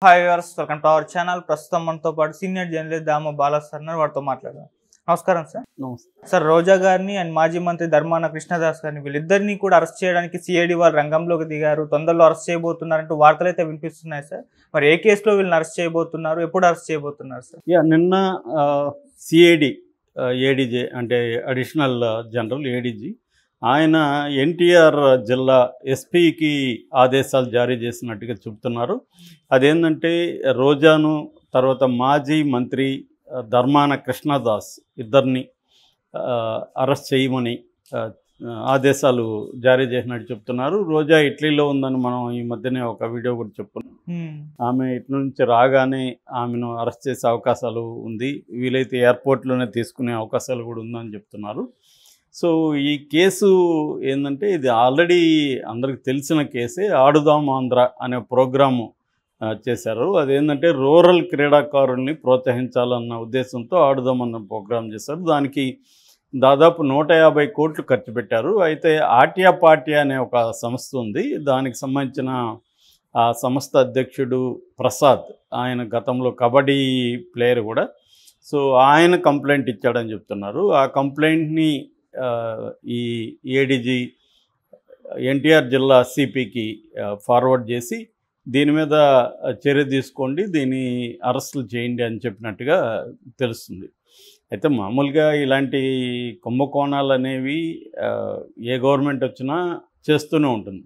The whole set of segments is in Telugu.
Hi viewers, welcome to our channel. ప్రస్తుతం మనతో పాటు సీనియర్ జర్నలిస్ట్ దామ బాలా సార్ ఉన్నారు. వారితో మాట్లాడదాం. నమస్కారం సార్. నమస్తే సార్, రోజా గారిని అండ్ మాజీ మంత్రి ధర్మాన కృష్ణదాస్ గారిని వీళ్ళిద్దరినీ కూడా అరెస్ట్ చేయడానికి సిఐడి వాళ్ళు రంగంలోకి దిగారు. తొందరలో అరెస్ట్ చేయబోతున్నారంటూ వార్తలు అయితే వినిపిస్తున్నాయి సార్. మరి ఏ కేసులో వీళ్ళని అరెస్ట్ చేయబోతున్నారు, ఎప్పుడు అరెస్ట్ చేయబోతున్నారు సార్? నిన్న సిఐడి ఏడీజీ అంటే అడిషనల్ జనరల్ ఏడీజీ ఆయన ఎన్టీఆర్ జిల్లా ఎస్పీకి ఆదేశాలు జారీ చేసినట్టుగా చెబుతున్నారు. అదేంటంటే రోజాను తర్వాత మాజీ మంత్రి ధర్మాన కృష్ణదాస్ ఇద్దరిని అరెస్ట్ చేయమని ఆదేశాలు జారీ చేసినట్టు చెప్తున్నారు. రోజా ఇటలీలో ఉందని మనం ఈ మధ్యనే ఒక వీడియో కూడా చెప్పుకున్నాం. ఆమె ఇట్ల నుంచి రాగానే ఆమెను అరెస్ట్ చేసే అవకాశాలు ఉంది, వీలైతే ఎయిర్పోర్ట్లోనే తీసుకునే అవకాశాలు కూడా ఉందని చెప్తున్నారు. సో ఈ కేసు ఏంటంటే ఇది ఆల్రెడీ అందరికి తెలిసిన కేసే. ఆడుదాం ఆంధ్ర అనే ప్రోగ్రాము చేశారు. అదేంటంటే రూరల్ క్రీడాకారుల్ని ప్రోత్సహించాలన్న ఉద్దేశంతో ఆడుదాం అన్న ప్రోగ్రాం చేశారు. దానికి దాదాపు 150 కోట్లు ఖర్చు పెట్టారు. అయితే ఆట్యా పార్టీ అనే ఒక సంస్థ ఉంది, దానికి సంబంధించిన ఆ సంస్థ అధ్యక్షుడు ప్రసాద్, ఆయన గతంలో కబడ్డీ ప్లేయర్ కూడా. సో ఆయన కంప్లైంట్ ఇచ్చాడని చెప్తున్నారు. ఆ కంప్లైంట్ని ఈ ఏడీజీ ఎన్టీఆర్ జిల్లా సిపికి ఫార్వర్డ్ చేసి దీని మీద చర్య తీసుకోండి, దీన్ని అరెస్టులు చేయండి అని చెప్పినట్టుగా తెలుస్తుంది. అయితే మామూలుగా ఇలాంటి కుంభకోణాలు అనేవి ఏ గవర్నమెంట్ వచ్చినా చేస్తూనే ఉంటుంది.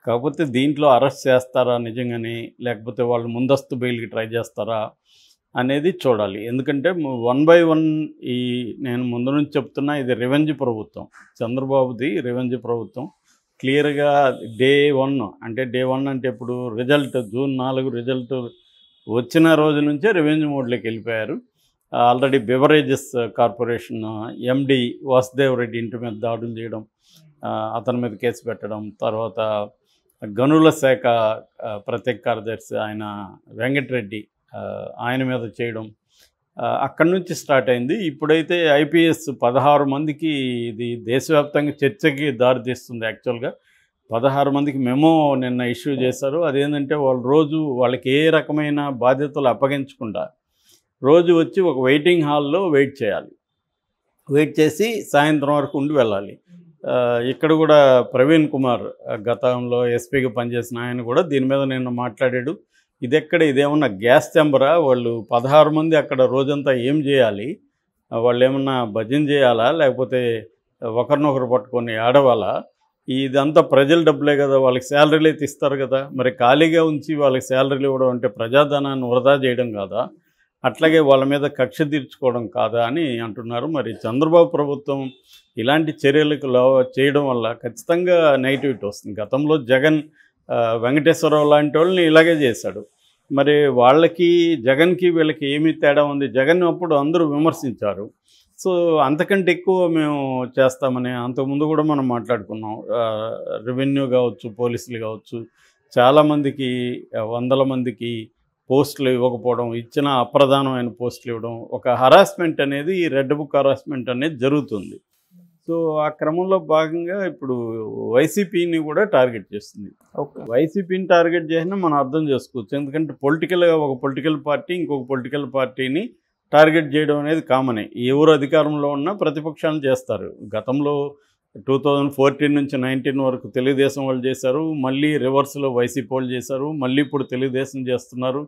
కాకపోతే దీంట్లో అరెస్ట్ చేస్తారా నిజంగానే, లేకపోతే వాళ్ళు ముందస్తు బెయిల్కి ట్రై చేస్తారా అనేది చూడాలి. ఎందుకంటే 1 by 1 ఈ నేను ముందు నుంచి చెప్తున్నా, ఇది రివెంజ్ ప్రభుత్వం, చంద్రబాబుది రివెంజ్ ప్రభుత్వం. క్లియర్గా డే 1 అంటే ఇప్పుడు రిజల్ట్ జూన్ 4 రిజల్ట్ వచ్చిన రోజు నుంచే రివెంజ్ మోడ్లోకి వెళ్ళిపోయారు. Already beverages corporation MD Vasudev Reddy ఇంటి మీద దాడులు చేయడం, అతని మీద కేసు పెట్టడం, తర్వాత గనుల శాఖ ప్రత్యేక కార్యదర్శి ఆయన వెంకటరెడ్డి ఆయన మీద చేయడం, అక్కడి నుంచి స్టార్ట్ అయింది. ఇప్పుడైతే ఐపీఎస్ 16 మందికి ఇది దేశవ్యాప్తంగా చర్చకి దారితీస్తుంది. యాక్చువల్గా 16 మందికి మెమో నిన్న ఇష్యూ చేశారు. అదేంటంటే వాళ్ళకి ఏ రకమైన బాధ్యతలు అప్పగించకుండా రోజు వచ్చి ఒక వెయిటింగ్ హాల్లో వెయిట్ చేయాలి, వెయిట్ చేసి సాయంత్రం వరకు ఉండి వెళ్ళాలి. ఇక్కడ కూడా ప్రవీణ్ కుమార్ గతంలో ఎస్పీగా పనిచేసిన ఆయన కూడా దీని మీద నిన్న మాట్లాడాడు. ఇదేమన్నా గ్యాస్ ఛాంబరా, వాళ్ళు 16 మంది అక్కడ రోజంతా ఏం చేయాలి, వాళ్ళు ఏమన్నా భజన చేయాలా, లేకపోతే ఒకరినొకరు పట్టుకొని ఆడవాలా, ఇదంతా ప్రజల డబ్బులే కదా, వాళ్ళకి శాలరీలు అయితే ఇస్తారు కదా, మరి ఖాళీగా ఉంచి వాళ్ళకి శాలరీలు ఇవ్వడం అంటే ప్రజాధనాన్ని వృధా చేయడం కాదా, అట్లాగే వాళ్ళ మీద కక్ష తీర్చుకోవడం కాదా అని అంటున్నారు. మరి చంద్రబాబు ప్రభుత్వం ఇలాంటి చర్యలకు చేయడం వల్ల ఖచ్చితంగా నెగిటివిటీ వస్తుంది. గతంలో జగన్ వెంకటేశ్వరరావు లాంటి వాళ్ళని ఇలాగే చేశాడు. మరి వాళ్ళకి జగన్కి వీళ్ళకి ఏమీ తేడా ఉంది? జగన్ అప్పుడు అందరూ విమర్శించారు. సో అంతకంటే ఎక్కువ మేము చేస్తామని అంతకుముందు కూడా మనం మాట్లాడుకున్నాం. రెవెన్యూ కావచ్చు, పోలీసులు కావచ్చు, చాలామందికి 100 మందికి పోస్టులు ఇవ్వకపోవడం, ఇచ్చిన అప్రధానమైన పోస్టులు ఇవ్వడం, ఒక హరాస్మెంట్ అనేది, ఈ రెడ్ బుక్ హరాస్మెంట్ అనేది జరుగుతుంది. సో ఆ క్రమంలో భాగంగా ఇప్పుడు వైసీపీని కూడా టార్గెట్ చేస్తుంది. వైసీపీని టార్గెట్ చేసినా మనం అర్థం చేసుకోవచ్చు. ఎందుకంటే పొలిటికల్గా ఒక పొలిటికల్ పార్టీ ఇంకొక పొలిటికల్ పార్టీని టార్గెట్ చేయడం అనేది కామనే. ఎవరు అధికారంలో ఉన్నా ప్రతిపక్షాలను చేస్తారు. గతంలో 2014 నుంచి 19 వరకు తెలుగుదేశం వాళ్ళు చేశారు, మళ్ళీ రివర్స్లో వైసీపీ వాళ్ళు చేశారు, మళ్ళీ ఇప్పుడు తెలుగుదేశం చేస్తున్నారు,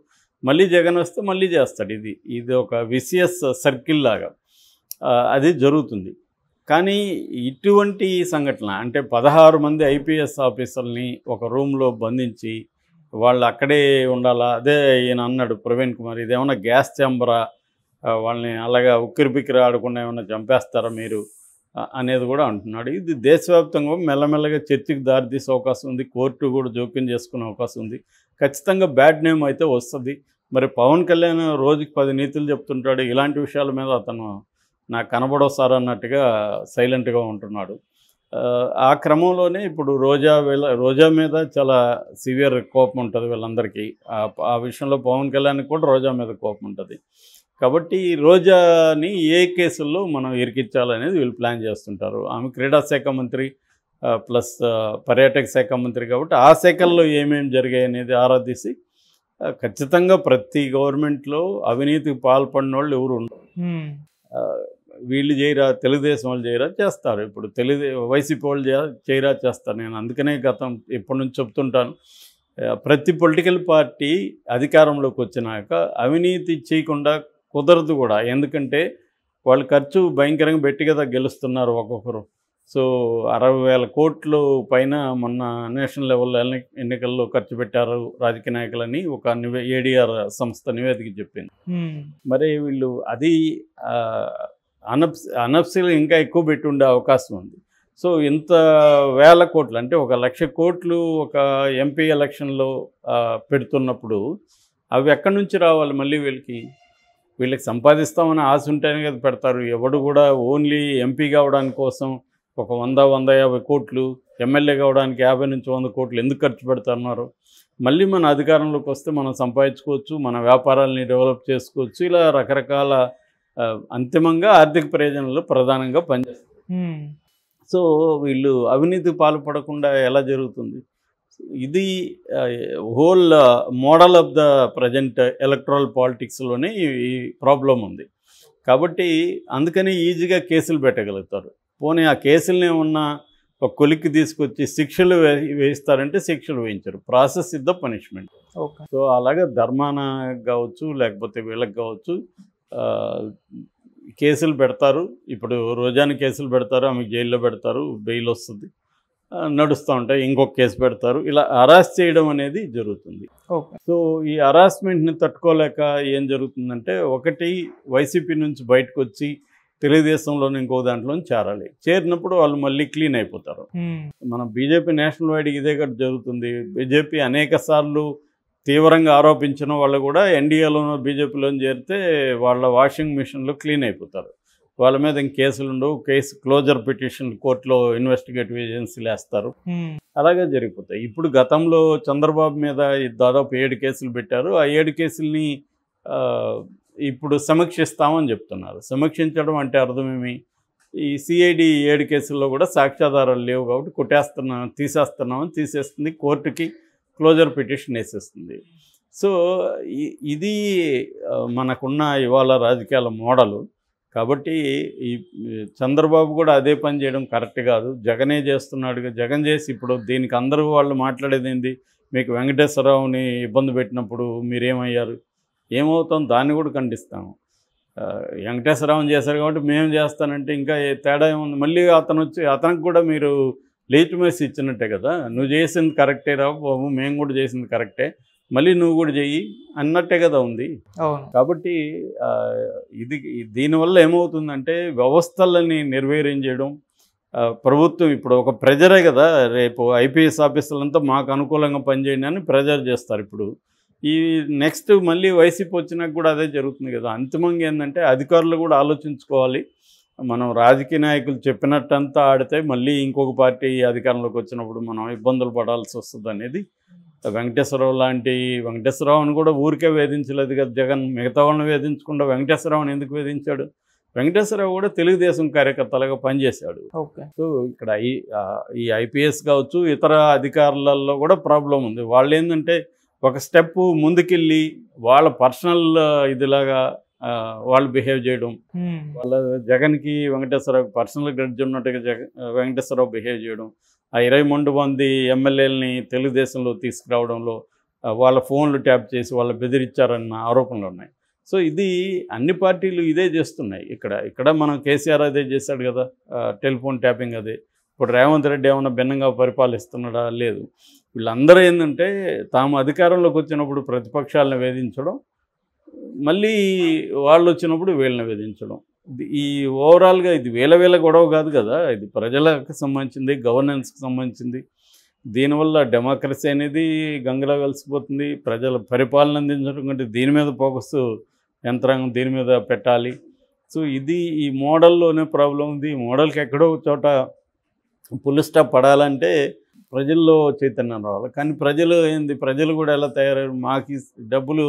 మళ్ళీ జగన్ వస్తే మళ్ళీ చేస్తాడు. ఇది ఒక విసియస్ సర్కిల్ లాగా అది జరుగుతుంది. కానీ ఇటువంటి సంఘటన అంటే 16 మంది ఐపీఎస్ ఆఫీసర్ని ఒక రూమ్లో బంధించి వాళ్ళు అక్కడే ఉండాలా? అదే ఈయన అన్నాడు ప్రవీణ్ కుమార్, ఇదేమన్నా గ్యాస్ ఛాంబరా, వాళ్ళని అలాగా ఉక్కిరి బిక్కిరి ఆడకుండా ఏమన్నా చంపేస్తారా మీరు అనేది కూడా అంటున్నాడు. ఇది దేశవ్యాప్తంగా మెల్లమెల్లగా చర్చకి దారితీసే అవకాశం ఉంది. కోర్టు కూడా జోక్యం చేసుకునే అవకాశం ఉంది. ఖచ్చితంగా బ్యాడ్ నేమ్ అయితే వస్తుంది. మరి పవన్ కళ్యాణ్ రోజుకి 10 నీతులు చెప్తుంటాడు, ఇలాంటి విషయాల మీద అతను నాకు కనబడవు సార్ అన్నట్టుగా సైలెంట్గా ఉంటున్నాడు. ఆ క్రమంలోనే ఇప్పుడు రోజా మీద చాలా సివియర్ కోపం ఉంటుంది వీళ్ళందరికీ. ఆ విషయంలో పవన్ కళ్యాణ్కి కూడా రోజా మీద కోపం ఉంటుంది. కాబట్టి రోజాని ఏ కేసుల్లో మనం ఇరికించాలనేది వీళ్ళు ప్లాన్ చేస్తుంటారు. ఆమె క్రీడా శాఖ మంత్రి, ప్లస్ పర్యాటక శాఖ మంత్రి కాబట్టి ఆ శాఖల్లో ఏమేమి జరిగాయి అనేది ఆరా తీసి ఖచ్చితంగా ప్రతి గవర్నమెంట్లో అవినీతికి పాల్పడిన వాళ్ళు ఎవరు ఉండరు. ఆ, వీళ్ళు చేయరా, తెలుగుదేశం వాళ్ళు చేయరా, చేస్తారు. ఇప్పుడు వైసీపీ వాళ్ళు చేయరా, చేస్తారు. నేను అందుకనే ఎప్పటి నుంచి చెప్తుంటాను, ప్రతి పొలిటికల్ పార్టీ అధికారంలోకి వచ్చినాక అవినీతి చేయకుండా కుదరదు కూడా. ఎందుకంటే వాళ్ళు ఖర్చు భయంకరంగా పెట్టి కదా గెలుస్తున్నారు ఒక్కొక్కరు. సో 60,000 కోట్లు పైన మొన్న నేషనల్ లెవెల్లో ఎన్నికల్లో ఖర్చు పెట్టారు రాజకీయ నాయకులని ఒక ఏడీఆర్ సంస్థ నివేదిక చెప్పింది. మరి వీళ్ళు అది అనఫ్సీలు ఇంకా ఎక్కువ పెట్టి ఉండే అవకాశం ఉంది. సో ఇంత వేల కోట్లు అంటే 1,00,000 కోట్లు ఒక ఎంపీ ఎలక్షన్లో పెడుతున్నప్పుడు అవి ఎక్కడి నుంచి రావాలి? మళ్ళీ వీళ్ళకి సంపాదిస్తామని ఆశ ఉంటేనే కదా పెడతారు. ఎవడు కూడా ఓన్లీ ఎంపీ కావడానికి కోసం ఒక 100-150 కోట్లు, ఎమ్మెల్యే కావడానికి 50 నుంచి 100 కోట్లు ఎందుకు ఖర్చు పెడుతున్నారు? మళ్ళీ మన అధికారంలోకి వస్తే మనం సంపాదించుకోవచ్చు, మన వ్యాపారాలని డెవలప్ చేసుకోవచ్చు. ఇలా రకరకాల అంతిమంగా ఆర్థిక ప్రయోజనాలు ప్రధానంగా పనిచేస్తారు. సో వీళ్ళు అవినీతికి పాల్పడకుండా ఎలా జరుగుతుంది? ఇది whole model of the present electoral పాలిటిక్స్లోనే ఈ ప్రాబ్లం ఉంది. కాబట్టి అందుకని ఈజీగా కేసులు పెట్టగలుగుతారు. పోనీ ఆ కేసులనే ఉన్న ఒక కొలిక్కి తీసుకొచ్చి శిక్షలు వేయిస్తారంటే శిక్షలు వేయించరు. Process is the punishment. So అలాగే ధర్మాన కావచ్చు, లేకపోతే వీళ్ళకి కావచ్చు కేసులు పెడతారు. ఇప్పుడు రోజాని కేసులు పెడతారు, ఆమెకు జైల్లో పెడతారు, బెయిల్ వస్తుంది, నడుస్తూ ఉంటాయి, ఇంకొక కేసు పెడతారు. ఇలా హరాస్ చేయడం అనేది జరుగుతుంది. సో ఈ హరాస్మెంట్ని తట్టుకోలేక ఏం జరుగుతుందంటే, ఒకటి వైసీపీ నుంచి బయటకు వచ్చి తెలుగుదేశంలోని ఇంకో దాంట్లో చేరినప్పుడు వాళ్ళు మళ్ళీ క్లీన్ అయిపోతారు. మన బీజేపీ నేషనల్ వైడ్ ఇదే కూడా జరుగుతుంది. బీజేపీ అనేక సార్లు తీవ్రంగా ఆరోపించిన వాళ్ళు కూడా ఎన్డీఏలోనో బీజేపీలోనూ చేరితే వాళ్ళ వాషింగ్ మిషన్లో క్లీన్ అయిపోతారు. వాళ్ళ మీద ఇంక కేసులు ఉండవు, కేసు క్లోజర్ పిటిషన్ కోర్టులో ఇన్వెస్టిగేటివ్ ఏజెన్సీలు వేస్తారు. అలాగే జరిగిపోతాయి. ఇప్పుడు గతంలో చంద్రబాబు మీద దాదాపు 7 కేసులు పెట్టారు. ఆ 7 కేసుల్ని ఇప్పుడు సమీక్షిస్తామని చెప్తున్నారు. సమీక్షించడం అంటే అర్థమేమి? ఈ సిఐడి 7 కేసుల్లో కూడా సాక్ష్యాధారాలు లేవు కాబట్టి తీసేస్తున్నామని తీసేస్తుంది, కోర్టుకి క్లోజర్ పిటిషన్ వేసేస్తుంది. సో ఇది మనకున్న ఇవాళ రాజకీయాల మోడలు. కాబట్టి ఈ చంద్రబాబు కూడా అదే పని చేయడం కరెక్ట్ కాదు. జగనే చేస్తున్నాడు. జగన్ చేసి ఇప్పుడు దీనికి అందరూ వాళ్ళు మాట్లాడేది ఏంది? మీకు వెంకటేశ్వరరావుని ఇబ్బంది పెట్టినప్పుడు మీరేమయ్యారు? ఏమవుతాం? దాన్ని కూడా ఖండిస్తాము. వెంకటేశ్వరరావుని చేశారు కాబట్టి మేము చేస్తానంటే ఇంకా తేడా ఏముంది? మళ్ళీ అతనికి కూడా మీరు లేజిటిమసీ ఇచ్చినట్టే కదా. నువ్వు చేసింది కరెక్టే రా బాబు, మేము కూడా చేసింది కరెక్టే, మళ్ళీ నువ్వు కూడా చెయ్యి అన్నట్టే కదా ఉంది. కాబట్టి దీనివల్ల ఏమవుతుందంటే వ్యవస్థలని నిర్వీర్యం చేయడం. ప్రభుత్వం ఇప్పుడు ఒక ప్రెజరే కదా, రేపు ఐపీఎస్ ఆఫీసర్లంతా మాకు అనుకూలంగా పనిచేయండి అని ప్రెజర్ చేస్తారు. ఇప్పుడు ఈ నెక్స్ట్ మళ్ళీ వైసీపీ వచ్చినాక కూడా అదే జరుగుతుంది కదా. అంతిమంగా ఏంటంటే అధికారులు కూడా ఆలోచించుకోవాలి. మనం రాజకీయ నాయకులు చెప్పినట్టంతా ఆడితే మళ్ళీ ఇంకొక పార్టీ అధికారంలోకి వచ్చినప్పుడు మనం ఇబ్బందులు పడాల్సి వస్తుంది అనేది. వెంకటేశ్వరరావుని కూడా ఊరికే వేధించలేదు కదా జగన్. మిగతా వాళ్ళని వేధించకుండా వెంకటేశ్వరరావుని ఎందుకు వేధించాడు? వెంకటేశ్వరరావు కూడా తెలుగుదేశం కార్యకర్తలుగా పనిచేశాడు. సో ఇక్కడ ఈ ఐపీఎస్ కావచ్చు, ఇతర అధికారులలో కూడా ప్రాబ్లం ఉంది. వాళ్ళు ఏంటంటే ఒక స్టెప్ ముందుకెళ్ళి వాళ్ళ పర్సనల్ ఇదిలాగా వాళ్ళు బిహేవ్ చేయడం, వాళ్ళ జగన్కి వెంకటేశ్వరరావు పర్సనల్ గ్రడ్జ్ ఉన్నట్టుగా వెంకటేశ్వరరావు బిహేవ్ చేయడం, ఆ 23 మంది ఎమ్మెల్యేలని తెలుగుదేశంలో తీసుకురావడంలో వాళ్ళ ఫోన్లు ట్యాప్ చేసి వాళ్ళు బెదిరించారన్న ఆరోపణలు ఉన్నాయి. సో ఇది అన్ని పార్టీలు ఇదే చేస్తున్నాయి. ఇక్కడ మనం కేసీఆర్ అదే చేశాడు కదా, టెలిఫోన్ ట్యాపింగ్ అదే. ఇప్పుడు రేవంత్ రెడ్డి ఏమన్నా భిన్నంగా పరిపాలిస్తున్నాడా? లేదు. వీళ్ళందరూ ఏంటంటే తాము అధికారంలోకి వచ్చినప్పుడు ప్రతిపక్షాలను వేధించడం, మళ్ళీ వాళ్ళు వచ్చినప్పుడు వీళ్ళని వేధించడం. ఈ ఓవరాల్గా ఇది వేల గొడవ కాదు కదా, ఇది ప్రజలకు సంబంధించింది, గవర్నెన్స్కి సంబంధించింది. దీనివల్ల డెమోక్రసీ అనేది గంగలో కలిసిపోతుంది. ప్రజల పరిపాలన అందించడం కంటే దీని మీద ఫోకస్ యంత్రాంగం దీని మీద పెట్టాలి. సో ఇది ఈ మోడల్లోనే ప్రాబ్లం ఉంది. ఈ మోడల్కి ఎక్కడో చోట ఫుల్ స్టాప్ పడాలంటే ప్రజల్లో చైతన్యం రావాలి. కానీ ప్రజలు కూడా ఎలా తయారయ్యారు? మాకు డబ్బులు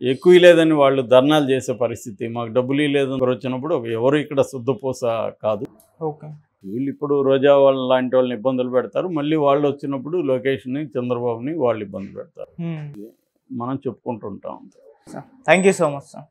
ఎక్కువ లేదని వాళ్ళు ధర్నాలు చేసే పరిస్థితి. మాకు డబ్బులు లేదని వచ్చినప్పుడు ఎవరు ఇక్కడ శుద్ధపూస కాదు. వీళ్ళు ఇప్పుడు రోజా వాళ్ళ లాంటి వాళ్ళని ఇబ్బందులు పెడతారు. మళ్ళీ వాళ్ళు వచ్చినప్పుడు లోకేష్ని, చంద్రబాబుని వాళ్ళు ఇబ్బంది పెడతారు. మనం చెప్పుకుంటుంటాం. Thank you so much sir.